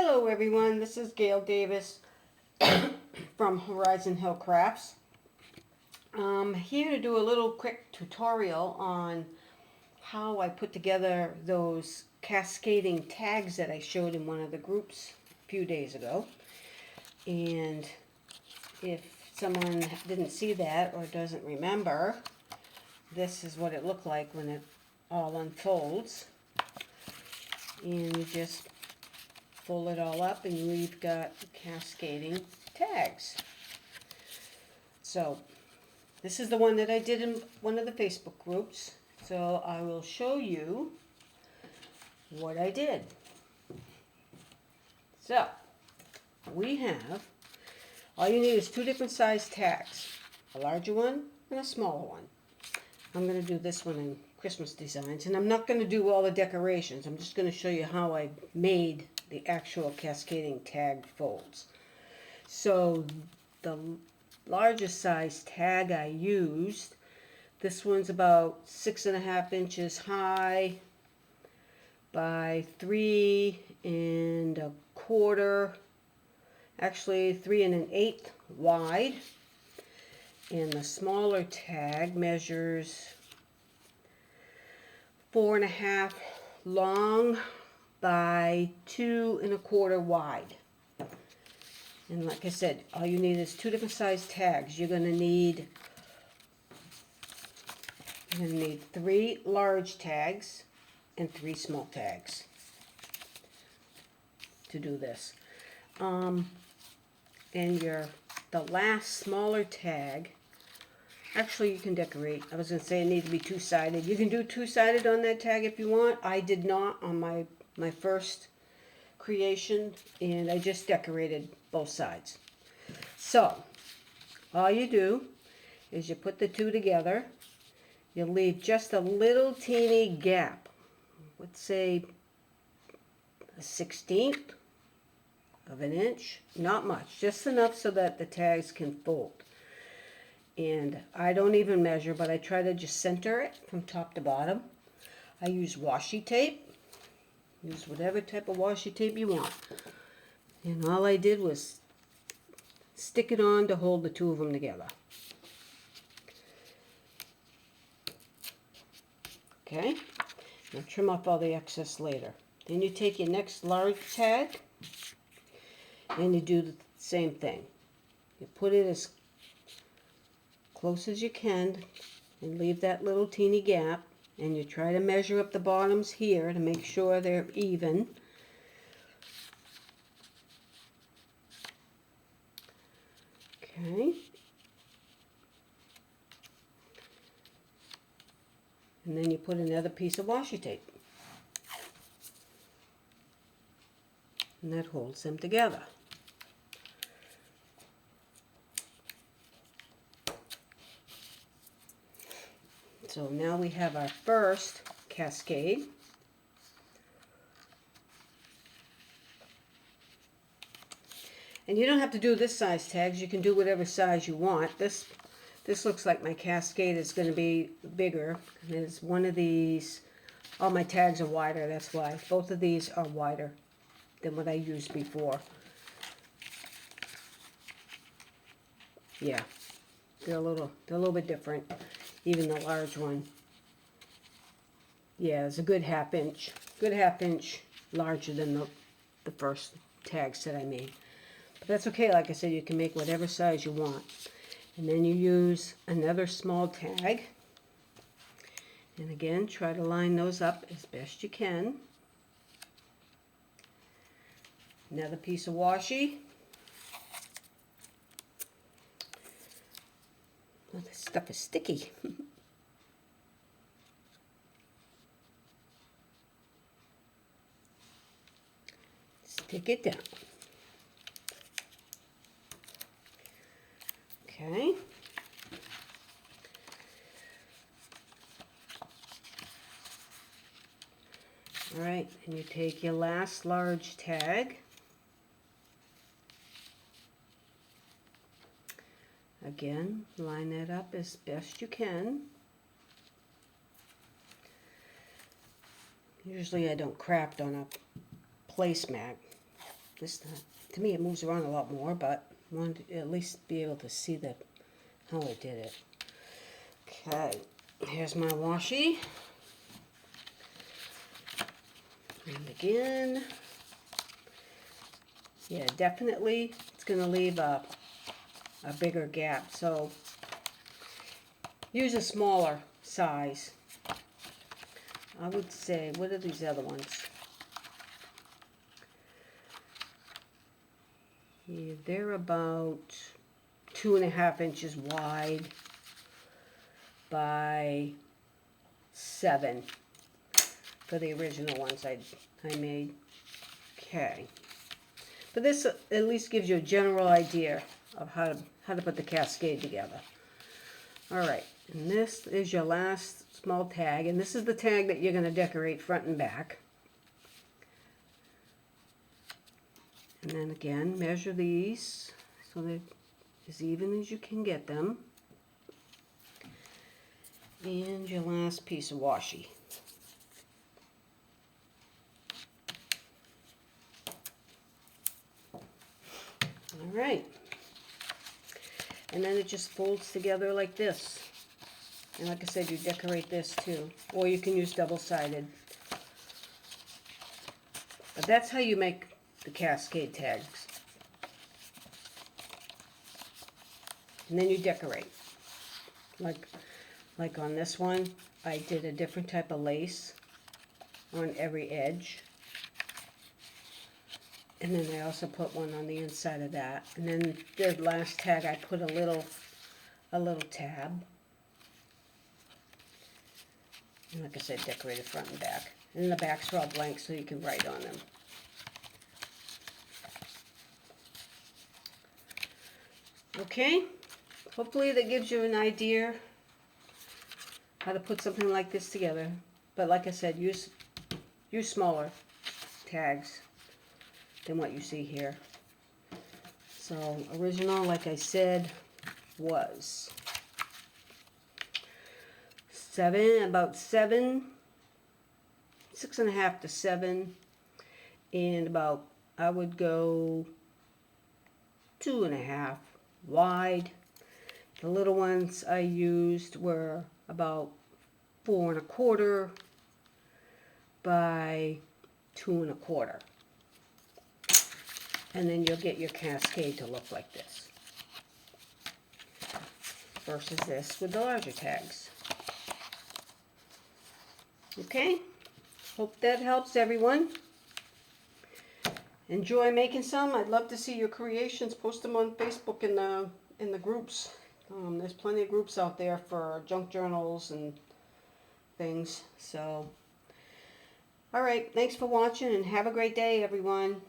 Hello everyone, this is Gail Davis from Horizon Hill Crafts. I'm here to do a little quick tutorial on how I put together those cascading tags that I showed in one of the groups a few days ago. And if someone didn't see that or doesn't remember, this is what it looked like when it all unfolds. And you just fold it all up and we've got cascading tags. So this is the one that I did in one of the Facebook groups. So I will show you what I did. So we have, all you need is two different size tags, a larger one and a smaller one. I'm going to do this one in Christmas designs, and I'm not going to do all the decorations. I'm just going to show you how I made the actual cascading tag folds. So the largest size tag I used, this one's about 6.5 inches high by 3.25, actually 3 1/8 wide. And the smaller tag measures 4.5 long by 2.25 wide. And like I said, all you need is two different size tags. You're going to need 3 large tags and 3 small tags to do this. And the last smaller tag, actually you can decorate. I was going to say it needs to be two-sided. You can do two-sided on that tag if you want. I did not on my first creation, and I just decorated both sides. So all you do is you put the two together. You leave just a little teeny gap, let's say 1/16 of an inch, not much, just enough so that the tags can fold. And I don't even measure, but I try to just center it from top to bottom. I use washi tape. Use whatever type of washi tape you want. And all I did was stick it on to hold the two of them together. Okay? Now trim off all the excess later. Then you take your next large tag and you do the same thing. You put it as close as you can and leave that little teeny gap, and you try to measure up the bottoms here to make sure they're even. Okay. And then you put another piece of washi tape. And that holds them together. So now we have our first cascade. And you don't have to do this size tags. You can do whatever size you want. This looks like my cascade is going to be bigger. It's one of these. All my tags are wider, that's why. Both of these are wider than what I used before. Yeah, they're a little bit different. Even the large one. Yeah, it's a good half inch larger than the first tags that I made. But that's okay, like I said, you can make whatever size you want. And then you use another small tag. And again, try to line those up as best you can. Another piece of washi. Oh, this stuff is sticky. Stick it down. Okay. All right, and you take your last large tag. Again, line that up as best you can. Usually I don't craft on a placemat. To me, it moves around a lot more, but I wanted to at least be able to see how I did it. Okay, here's my washi. And again, yeah, definitely it's going to leave a bigger gap. So use a smaller size. I would say, what are these other ones? Yeah, they're about 2.5 inches wide by 7 for the original ones I made. Okay, but this at least gives you a general idea of how to put the cascade together. All right, and this is your last small tag, and this is the tag that you're going to decorate front and back. And then again, measure these so they're as even as you can get them. And your last piece of washi. All right. And then it just folds together like this. And like I said, you decorate this too. Or you can use double-sided. But that's how you make the cascade tags. And then you decorate. Like on this one, I did a different type of lace on every edge. And then I also put one on the inside of that. And then the last tag, I put a little tab. And like I said, decorated front and back. And the backs are all blank so you can write on them. Okay, hopefully that gives you an idea how to put something like this together. But like I said, use smaller tags than what you see here. So original, like I said, was about 6.5 to 7, and about, I would go 2.5 wide. The little ones I used were about 4.25 by 2.25. And then you'll get your cascade to look like this. Versus this with the larger tags. Okay, hope that helps everyone. Enjoy making some. I'd love to see your creations. Post them on Facebook in the groups. There's plenty of groups out there for junk journals and things. So, all right, thanks for watching and have a great day, everyone.